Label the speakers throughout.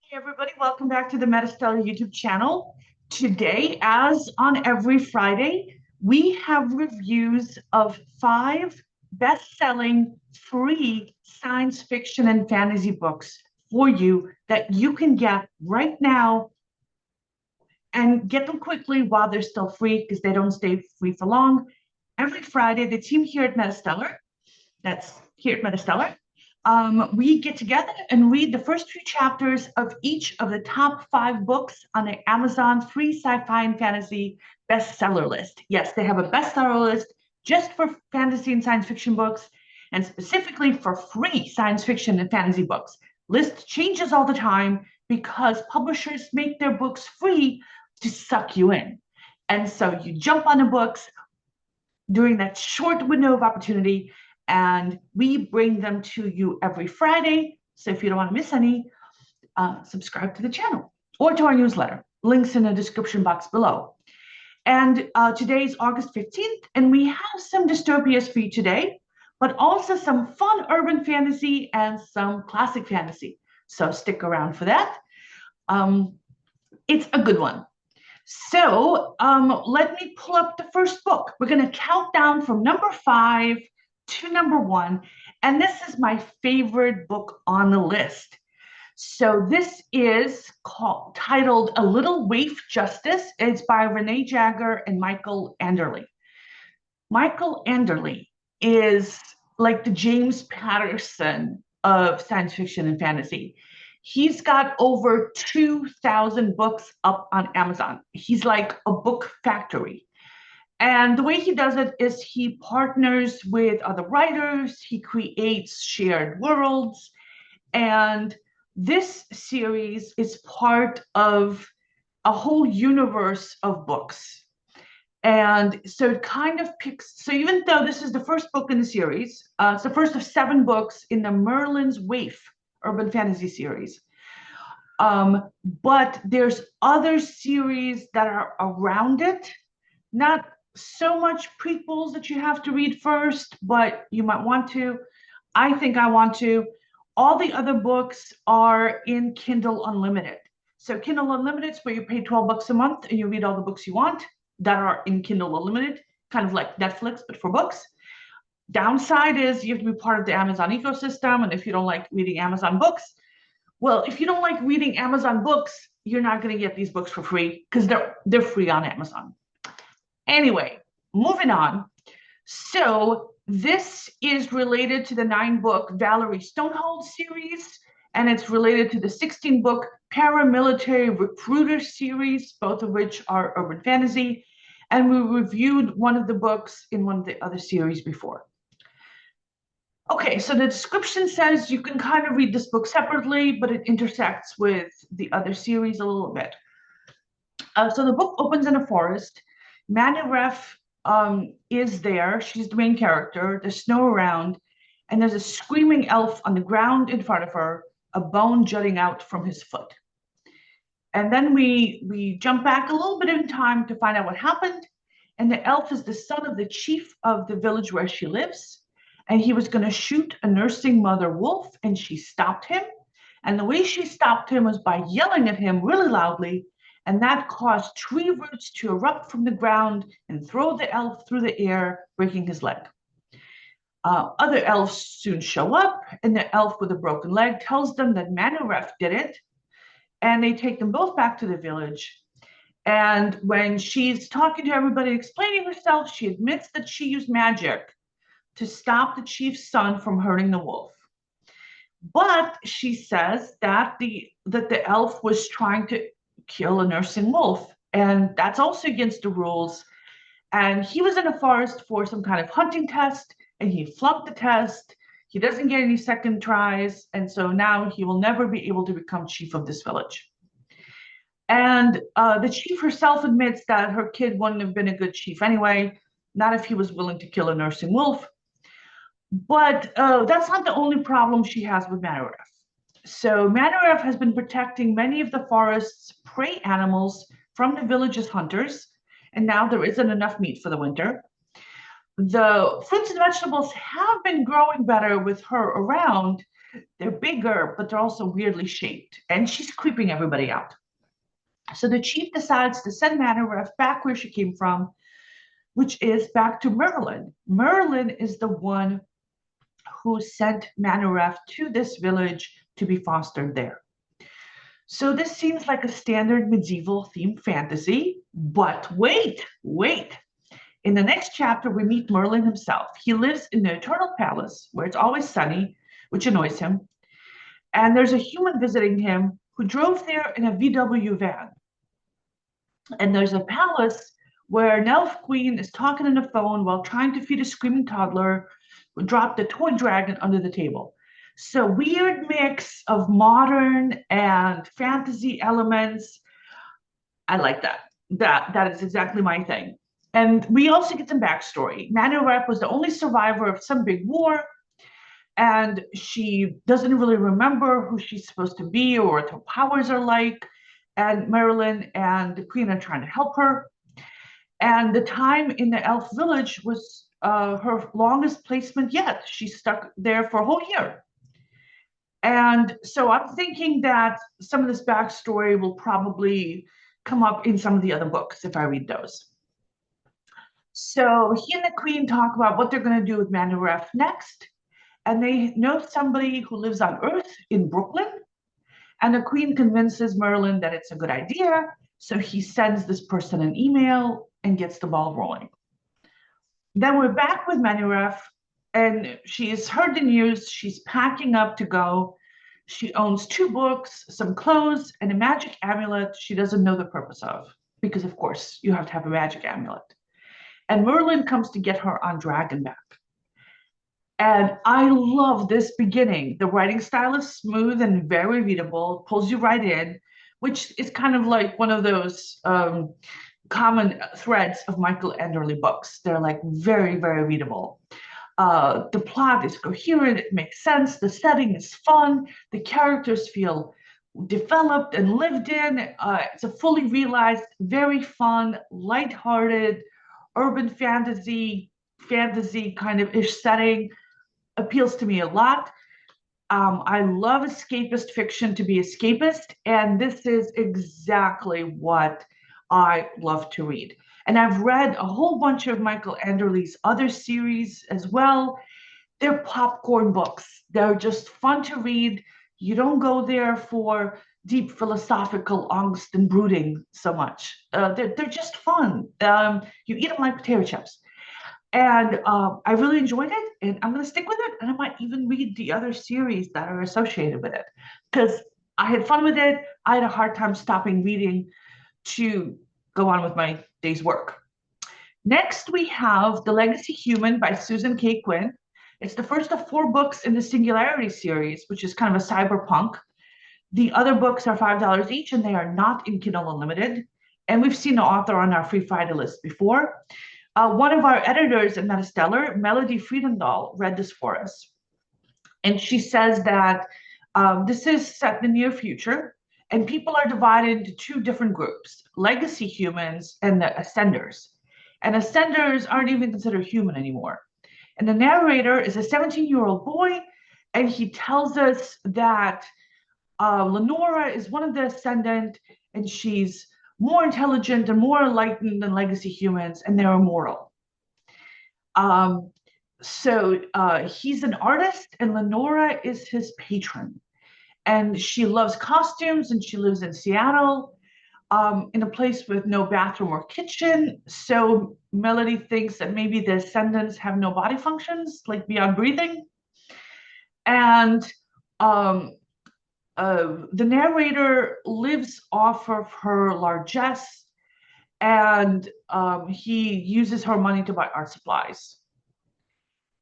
Speaker 1: Hey everybody, welcome back to the MetaStellar YouTube channel. Today, as on every Friday, we have reviews of 5 best-selling free science fiction and fantasy books for you that you can get right now and get them quickly while they're still free because they don't stay free for long. Every Friday, the team here at MetaStellar, that's here at MetaStellar, we get together and read the first few chapters of each of the top 5 books on the Amazon free sci-fi and fantasy bestseller list. Yes, they have a bestseller list just for fantasy and science fiction books, and specifically for free science fiction and fantasy books. List changes all the time because publishers make their books free to suck you in. And so you jump on the books during that short window of opportunity, and we bring them to you every Friday. So if you don't want to miss any, subscribe to the channel or to our newsletter. Links in the description box below. And today is August 15th, and we have some dystopias for you today, but also some fun urban fantasy and some classic fantasy. So stick around for that. It's a good one. So let me pull up the first book. We're going to count down from number 5 to number 1. And this is my favorite book on the list. So this is titled A Little Waif Justice. It's by Renée Jaggér and Michael Anderle. Michael Anderle is like the James Patterson of science fiction and fantasy. He's got over 2,000 books up on Amazon. He's like a book factory. And the way he does it is he partners with other writers, he creates shared worlds, and this series is part of a whole universe of books. And so it kind of picks, so even though this is the first book in the series, it's the first of 7 books in the Merlin's Waif urban fantasy series. But there's other series that are around it, not so much prequels that you have to read first, but you might want to. I think I want to. All the other books are in Kindle Unlimited. So Kindle Unlimited is where you pay $12 a month and you read all the books you want that are in Kindle Unlimited, kind of like Netflix, but for books. Downside is you have to be part of the Amazon ecosystem. And if you don't like reading Amazon books, well, if you don't like reading Amazon books, you're not going to get these books for free because they're free on Amazon. Anyway, moving on. So this is related to the 9-book Valerie Stonehold series, and it's related to the 16-book Paramilitary Recruiter series, both of which are urban fantasy. And we reviewed one of the books in one of the other series before. Okay, so the description says you can kind of read this book separately, but it intersects with the other series a little bit. So the book opens in a forest. Manuref is there. She's the main character. There's snow around, and there's a screaming elf on the ground in front of her, a bone jutting out from his foot. And then we jump back a little bit in time to find out what happened. And the elf is the son of the chief of the village where she lives. And he was going to shoot a nursing mother wolf, and she stopped him. And the way she stopped him was by yelling at him really loudly, and that caused tree roots to erupt from the ground and throw the elf through the air, breaking his leg. Other elves soon show up, and the elf with a broken leg tells them that Manuref did it, and they take them both back to the village. And when she's talking to everybody, explaining herself, she admits that she used magic to stop the chief's son from hurting the wolf. But she says that the elf was trying to kill a nursing wolf, and that's also against the rules. And he was in a forest for some kind of hunting test, and he flunked the test. He doesn't get any second tries, and so now he will never be able to become chief of this village. And the chief herself admits that her kid wouldn't have been a good chief anyway, not if he was willing to kill a nursing wolf. But that's not the only problem she has with Manuref. So Manuref has been protecting many of the forest's prey animals from the village's hunters, and now there isn't enough meat for the winter. The fruits and vegetables have been growing better with her around, They're bigger, but they're also weirdly shaped. And she's creeping everybody out. So the chief decides to send Manaref back where she came from, which is back to Merlin. Merlin is the one who sent Manaref to this village to be fostered there. So this seems like a standard medieval themed fantasy, but wait. In the next chapter, we meet Merlin himself. He lives in the Eternal Palace, where it's always sunny, which annoys him. And there's a human visiting him who drove there in a VW van. And there's a palace where an elf queen is talking on the phone while trying to feed a screaming toddler who dropped a toy dragon under the table. So weird mix of modern and fantasy elements. I like that. That is exactly my thing. And we also get some backstory. Manarep was the only survivor of some big war, and she doesn't really remember who she's supposed to be or what her powers are like. And Marilyn and the Queen are trying to help her. And the time in the elf village was her longest placement yet. She stuck there for a whole year. And so I'm thinking that some of this backstory will probably come up in some of the other books if I read those. So he and the Queen talk about what they're going to do with Manaref next. And they know somebody who lives on Earth in Brooklyn. And the Queen convinces Merlin that it's a good idea. So he sends this person an email and gets the ball rolling. Then we're back with Manaref, and she's heard the news. She's packing up to go. She owns 2 books, some clothes, and a magic amulet she doesn't know the purpose of, because of course you have to have a magic amulet. And Merlin comes to get her on Dragonback. And I love this beginning. The writing style is smooth and very readable, pulls you right in, which is kind of like one of those common threads of Michael Anderle books. They're like very, very readable. The plot is coherent, it makes sense, the setting is fun, the characters feel developed and lived in. It's a fully realized, very fun, lighthearted, urban fantasy kind of ish setting. Appeals to me a lot. I love escapist fiction to be escapist, and this is exactly what I love to read. And I've read a whole bunch of Michael Anderle's other series as well. They're popcorn books. They're just fun to read. You don't go there for deep philosophical angst and brooding so much. They're just fun. You eat them like potato chips. And I really enjoyed it, and I'm going to stick with it. And I might even read the other series that are associated with it, because I had fun with it. I had a hard time stopping reading to go on with my day's work. Next, we have The Legacy Human by Susan K. Quinn. It's the first of 4 books in the Singularity series, which is kind of a cyberpunk. The other books are $5 each, and they are not in Kindle Unlimited. And we've seen the author on our Free Friday list before. One of our editors at MetaStellar, Melody Friedendahl, read this for us. And she says that this is set in the near future, and people are divided into 2 different groups, legacy humans and the ascenders. And ascenders aren't even considered human anymore. And the narrator is a 17-year-old boy, and he tells us that Lenora is one of the ascendant, and she's more intelligent and more enlightened than legacy humans, and they're immortal. So he's an artist, and Lenora is his patron. And she loves costumes, and she lives in Seattle, in a place with no bathroom or kitchen. So Melody thinks that maybe the ascendants have no body functions, like beyond breathing. And the narrator lives off of her largesse, and he uses her money to buy art supplies.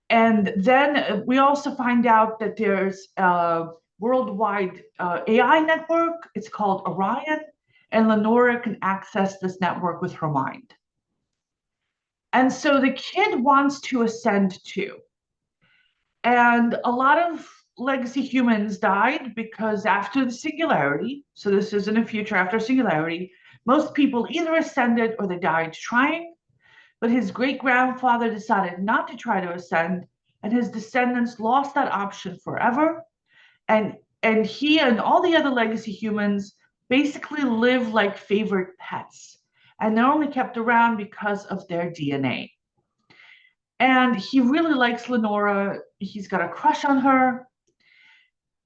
Speaker 1: And then we also find out that there's a worldwide AI network. It's called Orion, and Lenora can access this network with her mind. And so the kid wants to ascend too. And a lot of legacy humans died because after the singularity, so this is in the future after singularity, most people either ascended or they died trying. But his great-grandfather decided not to try to ascend, and his descendants lost that option forever. And he and all the other legacy humans basically live like favorite pets, and they're only kept around because of their DNA. And he really likes Lenora. He's got a crush on her,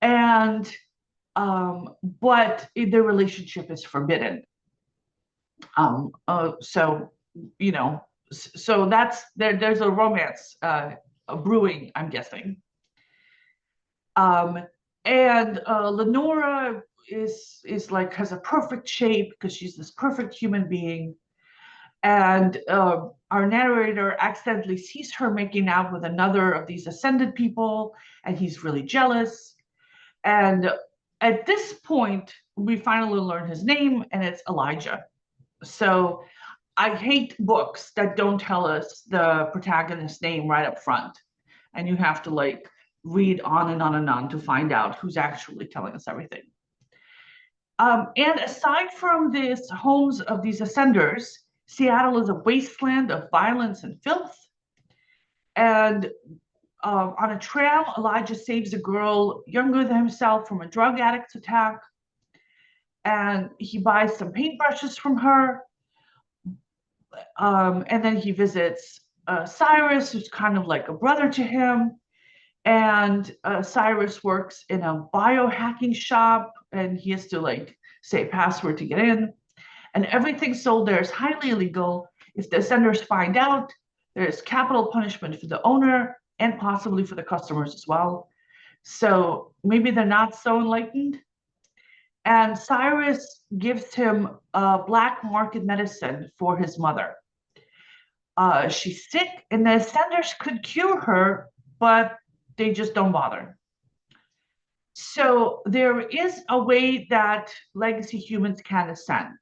Speaker 1: and but their relationship is forbidden. So you know, so that's there. There's a romance brewing, I'm guessing. Um, and Lenora is like has a perfect shape because she's this perfect human being. And our narrator accidentally sees her making out with another of these ascended people, and he's really jealous. And at this point, we finally learn his name, and it's Elijah. So I hate books that don't tell us the protagonist's name right up front, and you have to like read on and on and on to find out who's actually telling us everything. And aside from these homes of these ascenders, Seattle is a wasteland of violence and filth. And on a tram, Elijah saves a girl younger than himself from a drug addict's attack. And he buys some paintbrushes from her. And then he visits Cyrus, who's kind of like a brother to him. And Cyrus works in a biohacking shop, and he has to like say a password to get in. And everything sold there is highly illegal. If the senders find out, there's capital punishment for the owner and possibly for the customers as well. So maybe they're not so enlightened. And Cyrus gives him a black market medicine for his mother. She's sick, and the senders could cure her, but they just don't bother. So there is a way that legacy humans can ascend.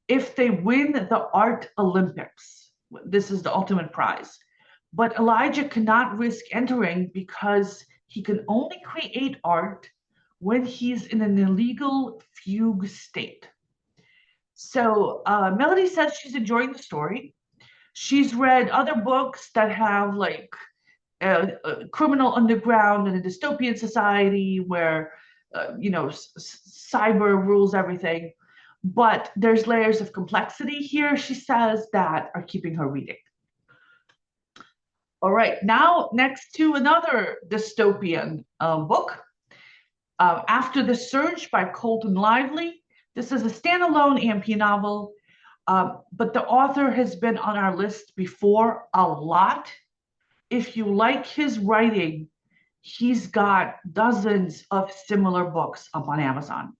Speaker 1: If they win the Art Olympics, this is the ultimate prize. But Elijah cannot risk entering because he can only create art when he's in an illegal fugue state. So Melody says she's enjoying the story. She's read other books that have like a criminal underground and a dystopian society where cyber rules everything. But there's layers of complexity here, she says, that are keeping her reading. All right, now next to another dystopian book, After the Surge by Colton Lively. This is a standalone AMP novel, but the author has been on our list before a lot. If you like his writing, he's got dozens of similar books up on Amazon.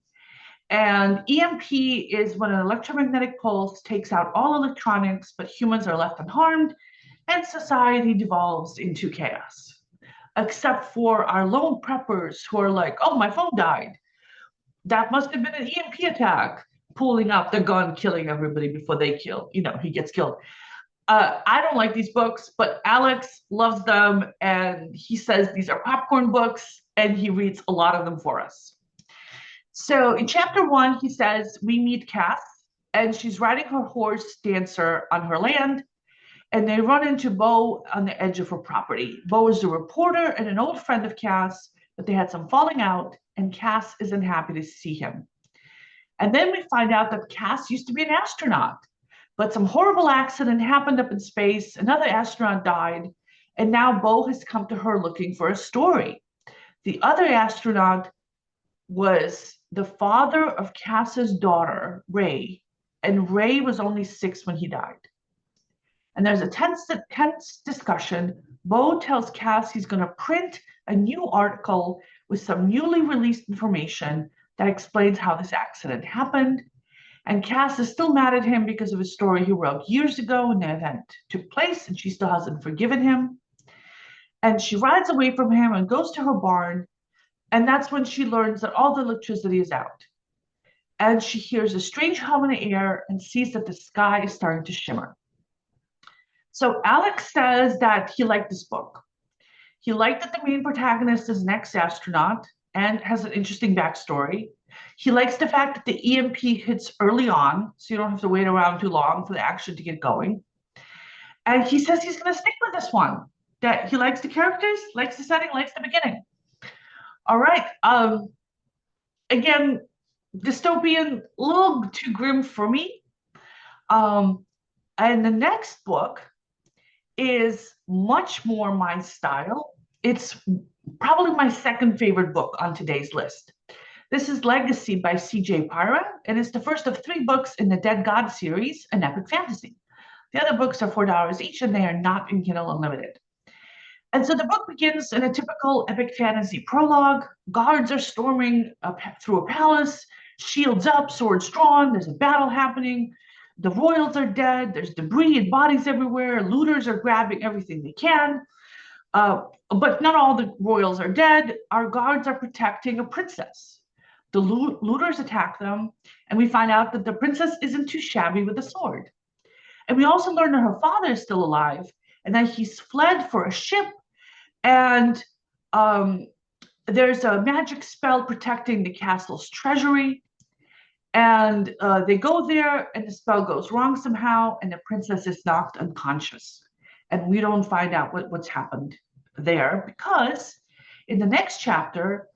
Speaker 1: And EMP is when an electromagnetic pulse takes out all electronics, but humans are left unharmed, and society devolves into chaos. Except for our lone preppers who are like, oh, my phone died. That must have been an EMP attack, pulling out the gun, killing everybody before they kill. He gets killed. I don't like these books, but Alex loves them, and he says these are popcorn books, and he reads a lot of them for us. So in chapter 1, he says, we meet Cass, and she's riding her horse Dancer on her land, and they run into Bo on the edge of her property. Bo is a reporter and an old friend of Cass, but they had some falling out, and Cass isn't happy to see him. And then we find out that Cass used to be an astronaut, but some horrible accident happened up in space, another astronaut died, and now Bo has come to her looking for a story. The other astronaut was the father of Cass's daughter, Ray, and Ray was only 6 when he died. And there's a tense discussion. Bo tells Cass he's going to print a new article with some newly released information that explains how this accident happened. And Cass is still mad at him because of a story he wrote years ago when the event took place, and she still hasn't forgiven him. And she rides away from him and goes to her barn, and that's when she learns that all the electricity is out. And she hears a strange hum in the air and sees that the sky is starting to shimmer. So Alex says that he liked this book. He liked that the main protagonist is an ex-astronaut and has an interesting backstory. He likes the fact that the EMP hits early on, so you don't have to wait around too long for the action to get going. And he says he's going to stick with this one, that he likes the characters, likes the setting, likes the beginning. All right. Again, dystopian, a little too grim for me. Um, and the next book is much more my style. It's probably my second favorite book on today's list. This is Legacy by C.J. Pyrah, and it's the first of three books in the Dead God series, an epic fantasy. The other books are $4 each, and they are not in Kindle Unlimited. And so the book begins in a typical epic fantasy prologue. Guards are storming through a palace, shields up, swords drawn. There's a battle happening. The royals are dead. There's debris and bodies everywhere. Looters are grabbing everything they can. But not all the royals are dead. Our guards are protecting a princess. The looters attack them, and we find out that the princess isn't too shabby with a sword. And we also learn that her father is still alive and that he's fled for a ship. And there's a magic spell protecting the castle's treasury. And they go there, and the spell goes wrong somehow, and the princess is knocked unconscious. And we don't find out what's happened there, because in the next chapter,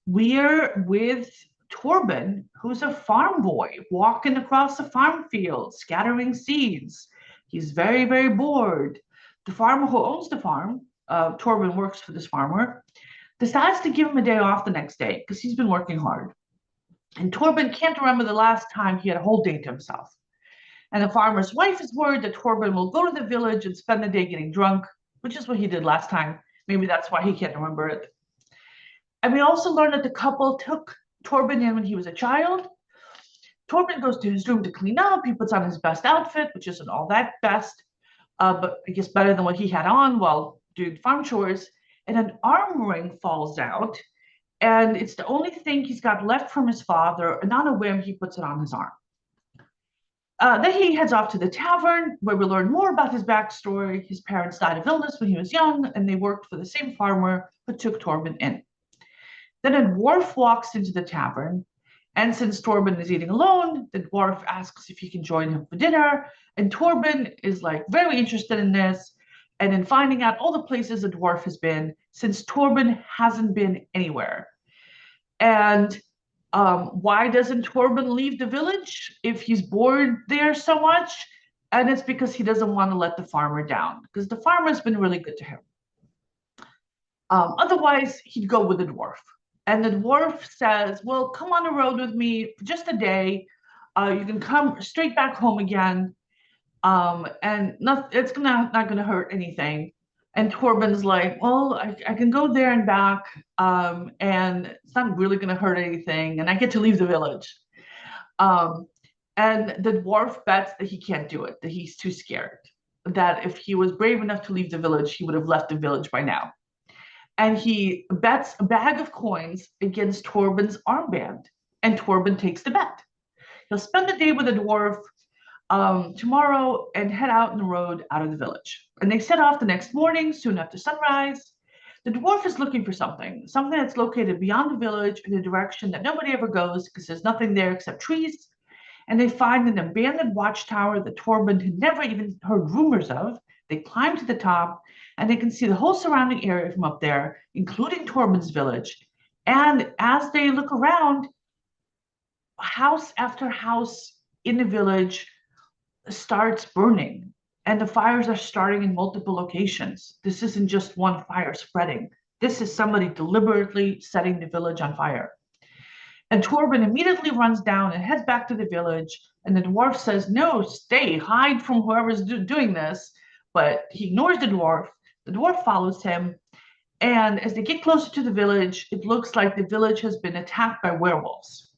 Speaker 1: we're with Torben, who's a farm boy, walking across the farm field, scattering seeds. He's very, very bored. The farmer who owns the farm, Torben works for this farmer, decides to give him a day off the next day because he's been working hard. And Torben can't remember the last time he had a whole day to himself. And the farmer's wife is worried that Torben will go to the village and spend the day getting drunk, which is what he did last time. Maybe that's why he can't remember it. And we also learn that the couple took Torben in when he was a child. Torben goes to his room to clean up. He puts on his best outfit, which isn't all that best, but I guess better than what he had on while doing farm chores. And an arm ring falls out, and it's the only thing he's got left from his father, and on a whim, he puts it on his arm. Then he heads off to the tavern, where we learn more about his backstory. His parents died of illness when he was young, and they worked for the same farmer who took Torben in. Then a dwarf walks into the tavern, and since Torben is eating alone, the dwarf asks if he can join him for dinner, and Torben is like very interested in this, and in finding out all the places the dwarf has been, since Torben hasn't been anywhere. And why doesn't Torben leave the village if he's bored there so much? And it's because he doesn't want to let the farmer down, because the farmer's been really good to him. Otherwise, he'd go with the dwarf. And the dwarf says, well, come on the road with me for just a day. You can come straight back home again. And it's not going to hurt anything. And Torben's like, well, I can go there and back, and it's not really going to hurt anything, and I get to leave the village. And the dwarf bets that he can't do it, that he's too scared, that if he was brave enough to leave the village, he would have left the village by now. And he bets a bag of coins against Torben's armband, and Torben takes the bet. He'll spend the day with the dwarf tomorrow and head out on the road out of the village. And they set off the next morning, soon after sunrise. The dwarf is looking for something that's located beyond the village in a direction that nobody ever goes because there's nothing there except trees. And they find an abandoned watchtower that Torben had never even heard rumors of. They climb to the top, and they can see the whole surrounding area from up there, including Torben's village. And as they look around, house after house in the village starts burning, and the fires are starting in multiple locations. This isn't just one fire spreading. This is somebody deliberately setting the village on fire. And Torben immediately runs down and heads back to the village, and the dwarf says, no, stay, hide from whoever's doing this. But he ignores the dwarf. The dwarf follows him, and as they get closer to the village, it looks like the village has been attacked by werewolves.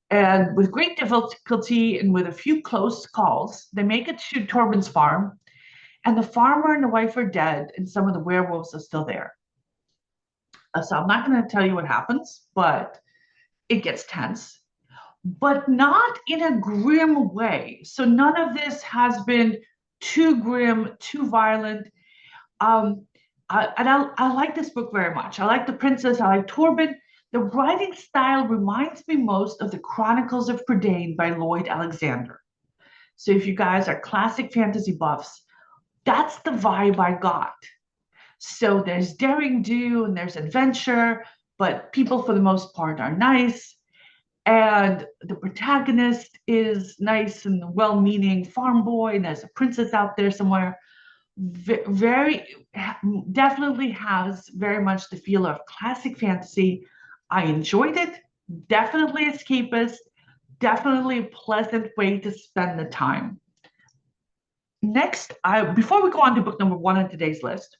Speaker 1: And with great difficulty and with a few close calls, they make it to Torben's farm, and the farmer and the wife are dead, and some of the werewolves are still there. So I'm not going to tell you what happens, but it gets tense, but not in a grim way. So none of this has been too grim, too violent. I like this book very much. I like the princess. I like Torben. The writing style reminds me most of the Chronicles of Prydain by Lloyd Alexander. So if you guys are classic fantasy buffs, that's the vibe I got. So there's daring do and there's adventure, but people for the most part are nice. And the protagonist is nice and well-meaning farm boy, and there's a princess out there somewhere. Very definitely has very much the feel of classic fantasy. I enjoyed it. Definitely escapist. Definitely a pleasant way to spend the time. Next, before we go on to book number 1 on today's list,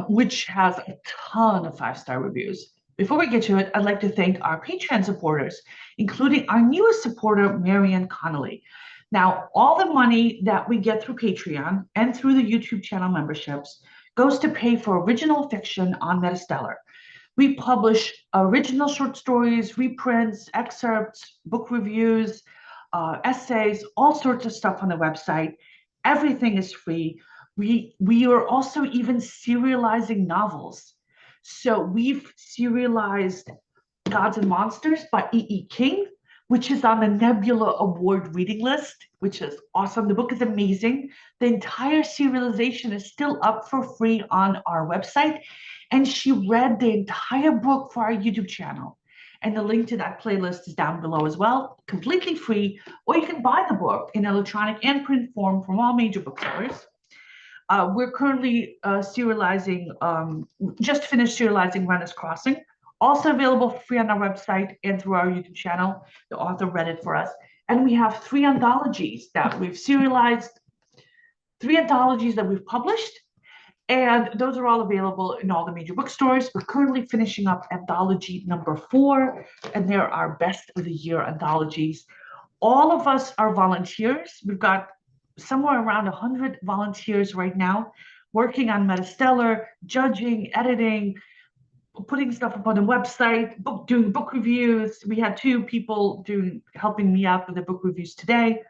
Speaker 1: which has a ton of 5-star reviews. Before we get to it, I'd like to thank our Patreon supporters, including our newest supporter, Marianne Connolly. Now, all the money that we get through Patreon and through the YouTube channel memberships goes to pay for original fiction on MetaStellar. We publish original short stories, reprints, excerpts, book reviews, essays, all sorts of stuff on the website. Everything is free. We are also even serializing novels. So we've serialized Gods and Monsters by E.E. King, which is on the Nebula Award reading list, which is awesome. The book is amazing. The entire serialization is still up for free on our website. And she read the entire book for our YouTube channel. And the link to that playlist is down below as well, completely free. Or you can buy the book in electronic and print form from all major bookstores. We're currently serializing, just finished serializing RENNA'S Crossing, also available for free on our website and through our YouTube channel. The author read it for us. And we have 3 anthologies that we've serialized, 3 anthologies that we've published, and those are all available in all the major bookstores. We're currently finishing up anthology number 4, and they're our best of the year anthologies. All of us are volunteers. We've got somewhere around 100 volunteers right now working on MetaStellar, judging, editing, putting stuff up on the website, doing book reviews. We had 2 people helping me out with the book reviews today.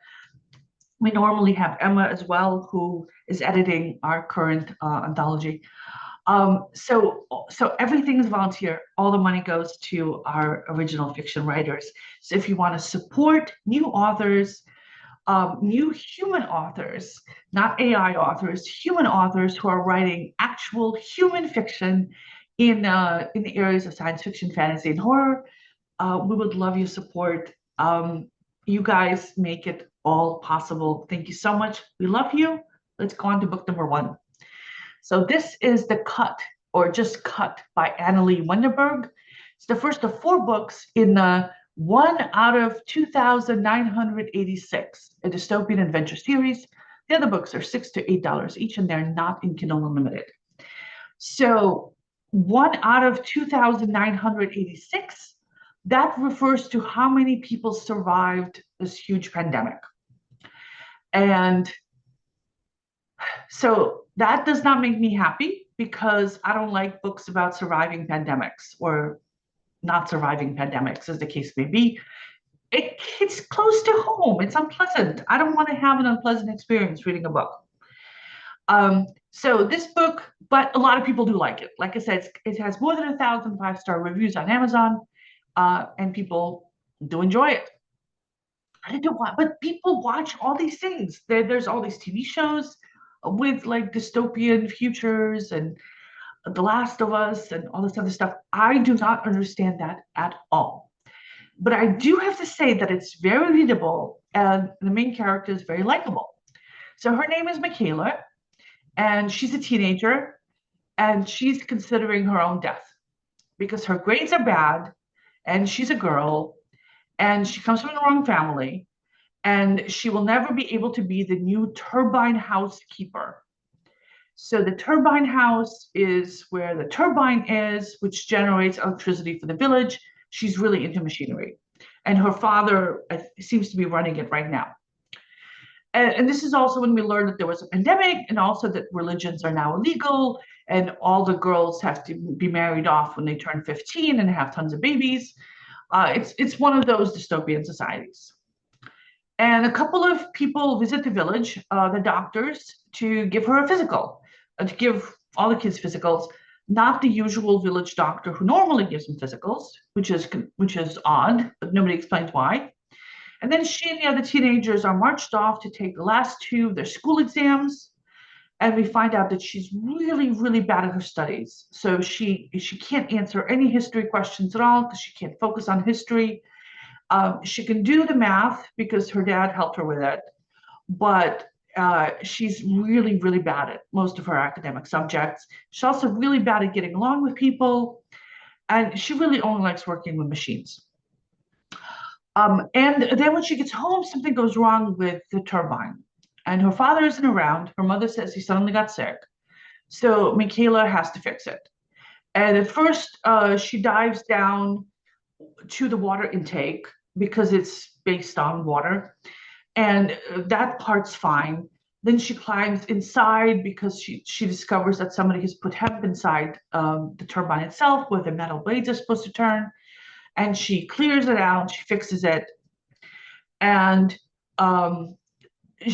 Speaker 1: We normally have Emma as well, who is editing our current anthology. So everything is volunteer. All the money goes to our original fiction writers. So if you want to support new authors, new human authors, not AI authors, human authors who are writing actual human fiction in the areas of science fiction, fantasy, and horror, we would love your support. You guys make it all possible. Thank you so much. We love you. Let's go on to book number 1. So this is The Cut, or Just Cut, by Annelie Wendeberg. It's the first of 4 books in the 1 out of 2,986, a dystopian adventure series. The other books are $6 to $8 each, and they're not in Kindle Unlimited. So 1 out of 2,986, that refers to how many people survived this huge pandemic. And so that does not make me happy, because I don't like books about surviving pandemics or not surviving pandemics, as the case may be. It's close to home. It's unpleasant. I don't want to have an unpleasant experience reading a book. So this book, but a lot of people do like it. Like I said, it has more than 1,000 5-star reviews on Amazon, and people do enjoy it. I don't know why, but people watch all these things. There's all these TV shows with like dystopian futures and The Last of Us and all this other stuff. I do not understand that at all. But I do have to say that it's very readable, and the main character is very likable. So her name is Michaela, and she's a teenager, and she's considering her own death because her grades are bad, and she's a girl, and she comes from the wrong family, and she will never be able to be the new turbine house keeper. So the turbine house is where the turbine is, which generates electricity for the village. She's really into machinery, and her father seems to be running it right now. And this is also when we learned that there was a pandemic, and also that religions are now illegal, and all the girls have to be married off when they turn 15 and have tons of babies. It's one of those dystopian societies. And a couple of people visit the village, the doctors, to give her a physical, to give all the kids physicals, not the usual village doctor who normally gives them physicals, which is odd, but nobody explains why. And then she and the other teenagers are marched off to take the last 2 of their school exams. And we find out that she's really, really bad at her studies. So she can't answer any history questions at all because she can't focus on history. She can do the math because her dad helped her with it, but she's really, really bad at most of her academic subjects. She's also really bad at getting along with people, and she really only likes working with machines. And then when she gets home, something goes wrong with the turbine, and her father isn't around. Her mother says he suddenly got sick, so Michaela has to fix it. And at first, she dives down to the water intake because it's based on water, and that part's fine. Then she climbs inside because she discovers that somebody has put hemp inside the turbine itself, where the metal blades are supposed to turn. And she clears it out, she fixes it, and um,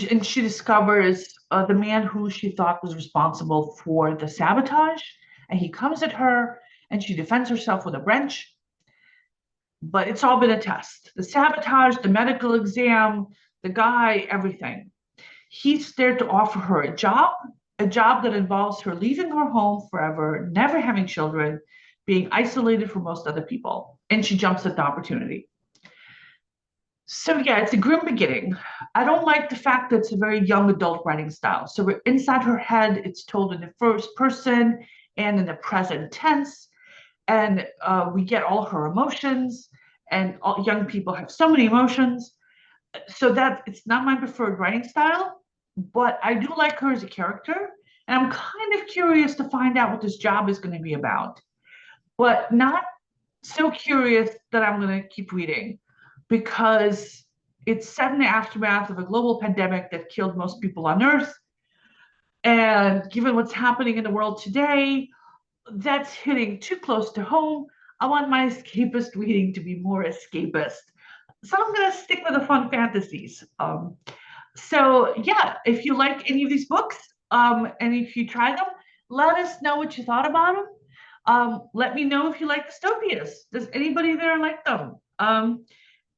Speaker 1: and she discovers the man who she thought was responsible for the sabotage, and he comes at her, and she defends herself with a wrench. But it's all been a test. The sabotage, the medical exam, the guy, everything. He's there to offer her a job that involves her leaving her home forever, never having children, being isolated from most other people. And she jumps at the opportunity. So yeah, it's a grim beginning. I don't like the fact that it's a very young adult writing style. So we're inside her head, it's told in the first person and in the present tense. And we get all her emotions, and all, young people have so many emotions. So that it's not my preferred writing style, but I do like her as a character. And I'm kind of curious to find out what this job is going to be about, but not so curious that I'm going to keep reading because it's set in the aftermath of a global pandemic that killed most people on Earth. And given what's happening in the world today, that's hitting too close to home. I want my escapist reading to be more escapist. So I'm going to stick with the fun fantasies. So yeah, if you like any of these books, and if you try them, let us know what you thought about them. Let me know if you like dystopias. Does anybody there like them?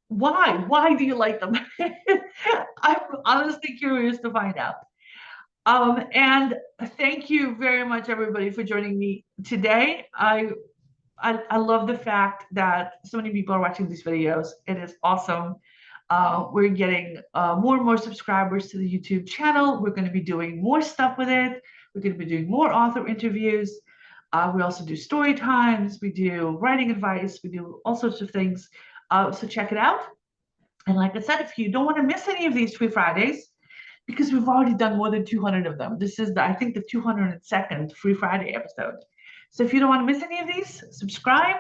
Speaker 1: Why? Why do you like them? I'm honestly curious to find out. And thank you very much, everybody, for joining me today. I love the fact that so many people are watching these videos. It is awesome. We're getting more and more subscribers to the YouTube channel. We're going to be doing more stuff with it. We're going to be doing more author interviews. We also do story times. We do writing advice. We do all sorts of things. So check it out. And like I said, if you don't want to miss any of these Free Fridays, because we've already done more than 200 of them. This is, I think, the 202nd Free Friday episode. So if you don't want to miss any of these, subscribe.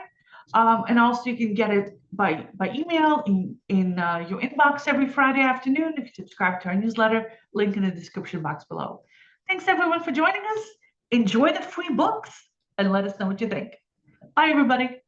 Speaker 1: And also you can get it by email in your inbox every Friday afternoon if you subscribe to our newsletter, link in the description box below. Thanks everyone for joining us. Enjoy the free books and let us know what you think. Bye everybody.